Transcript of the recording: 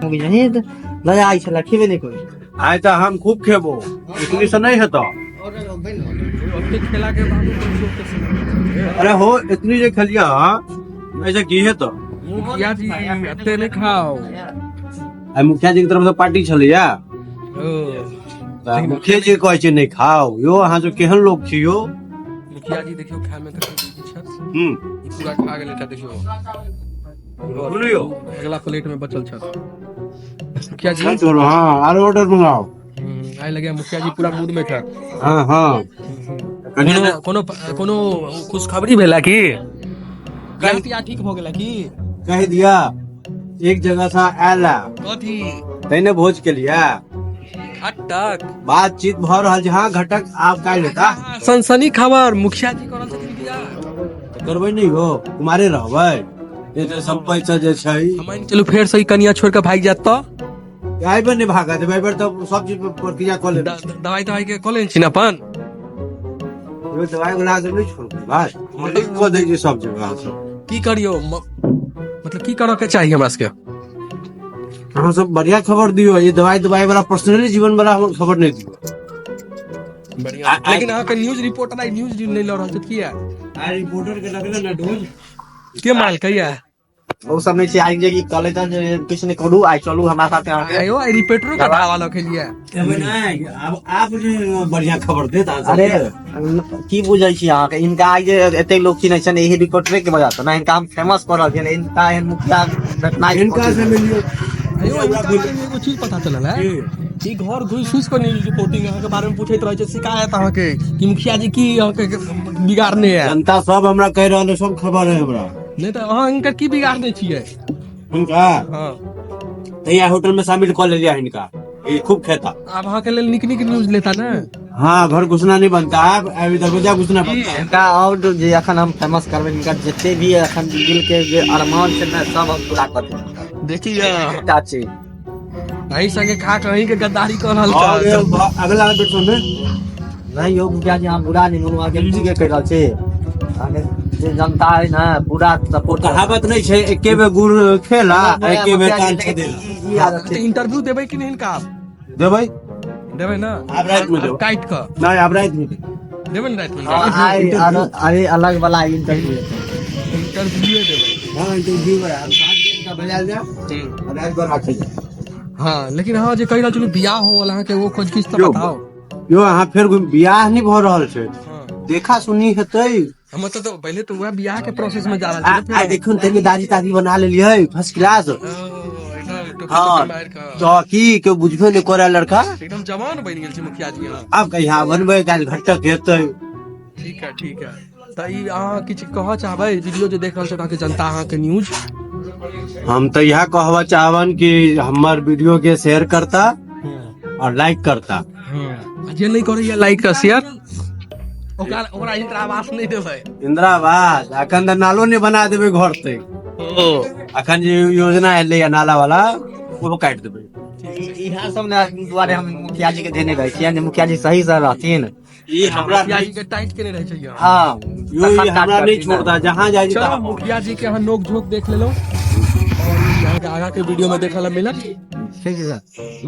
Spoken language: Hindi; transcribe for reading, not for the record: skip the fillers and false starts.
यही लगा आई छला खेबे नहीं कोई आय तो हम खूब खेबो इतनी से नहीं है तो खेला के बाद अरे हो इतनी जे खलिया ऐसे की है तो मुखिया जी अते नहीं खाओ आ मुखिया जी की तरफ से पार्टी छलिया मुखिया जी कहै छै नहीं खाओ यो अहाँ जो केहन लोग छी यो मुखिया जी देखियो खाए में तो हम्म ई पूरा खा गेल था देखियो बोलियो अगला प्लेट में बचल छ मुखिया जी चल चलो हां और ऑर्डर मंगाओ आइ लगे मुखिया जी पूरा मूड में था हां हां कोनो कोनो खुशखबरी भेला की गलतिया ठीक हो गेला की कह दिया एक जगह से आला कथी तैने भोज के लिया घटक बातचीत भ रहल छै हां घटक आप काल लेता सनसनी खबर मुखिया जी करल छथिन बियाह तो करबै नहीं हो कुमारे रहबै ये तो सब पैसा जे छै हम चलू फेर से कनिया छोड़ के भाग जात तो आइ बे नहीं भागा देबै पर तो सब चीज पर प्रक्रिया कर ले दवाई के कॉलेज छी न अपन ये दवाई वाला से नहीं छोड़ बस लिख को दे छै सब जगह से की करियो मतलब की करऽ के चाहिए हमरा सबके हम सब बढ़िया खबर दियो ये दवाई वाला पर्सनली जीवन वाला हम खबर नहीं दियो बढ़िया लेकिन अहाँ के न्यूज रिपोर्टर आई न्यूज नहीं ल रहल छै किया आ रिपोर्टर के लगले ना डोज के माल कहिया वो सब नहीं आई जे कि कॉलेज कुछ नहीं करू आई चलू हमरा साथे आयो आई रिपोर्टरो का दावा लो के लिए एबे नहीं अब आप जो बढ़िया खबर देता अरे की बुझै छी अहाँ के इनका आई जे एते लोग चिन्है छन एही रिपोर्टरे के वजह से ना इनका हम फेमस कर रहल छियै इनका एहन मुखिया घटना इनका से मिलियो आयो एगो चीज पता चलल है ई घर घुस घुस के न्यूज रिपोर्टिंग अहाँ के बारे में पूछैत रहै छै शिकायत अहाँ के कि मुखिया जी की अहाँ के बिगाड़ने है जनता सब हमरा कह रहल है सब खबर है हमरा नहीं तो अहाँ इनका की बिगाड़ने छियै इनका हां तैया होटल में शामिल कर लिया इनका ये खूब खाता अब अहाँ के लेल निक निक न्यूज लेता ना हाँ घर घुसना नहीं बनता है अभी दरवाजा घुसना बनता है इनका और जे अखन हम फेमस करबै इनका जते भी अखन दिल के जे अरमान छै ना सब हम पूरा कर देब देखिए एकटा छै नहीं संगे खा कहीं के गद्दारी कर रहल और छ ये अगला बेटो में नहीं यो मुखिया जी हम बुरा नहीं मनवा के ठीक कह रहल छै आगे जे जनता है ना पूरा सपोर्ट कहावत नहीं है एके बे गुड़ खेला एके बे कान छे देला तो इंटरव्यू देबै कि नहीं इनका देबै देबै ना आप रात में दो काट के नहीं आप रात में देबै ना रात में अरे अलग वाला इंटरव्यू इंटरव्यू देबै हां इंटरव्यू है आप 7 दिन का बजा जा और रात भर आके हाँ लेकिन हाँ जे कहि रहल छलू बियाह हो वाला के वो खोज किस तो बताओ यो अहाँ फिर बियाह नहीं भ रहल छै देखा सुनी हेतै हम तो पहले तो वह बियाह के प्रोसेस में जा रहल आ देखो तेरे दादी तादी बना लेलियै फर्स्ट क्लास हाँ तो की के बुझबे नहीं करे लड़का एकदम जवान बन गेल छै मुखिया जी हाँ अब कहिया बनबै काल घटक हेतै ठीक है त ई अहाँ किछ कहऽ चाहबै वीडियो जे देख रहल छै अहाँके जनता अहाँके न्यूज हम तो यह कहवा चाहवन कि हमार वीडियो के शेयर करता और लाइक करता जे नहीं करैया लाइक का शेयर ओकरा इंदिरा आवास नहीं देबै इंदिरा आवास अखन त नालो नहीं बना देबै घर तक अखन जे योजना एलै या नाला वाला वो काट देबै इहा सब ने दुआरे हम मुखिया जी के देने रहे छियै ने मुखिया जी सही से रहथिन ई हमरा मुखिया जी के टाइट केने रहै छै हाँ यो ई हमरा नहीं छोड़ता जहाँ जाए चलो मुखिया जी के अहाँ नोक झोंक देख लेलो और यहाँ के आगा के वीडियो में देखल मिलत ठीक है सर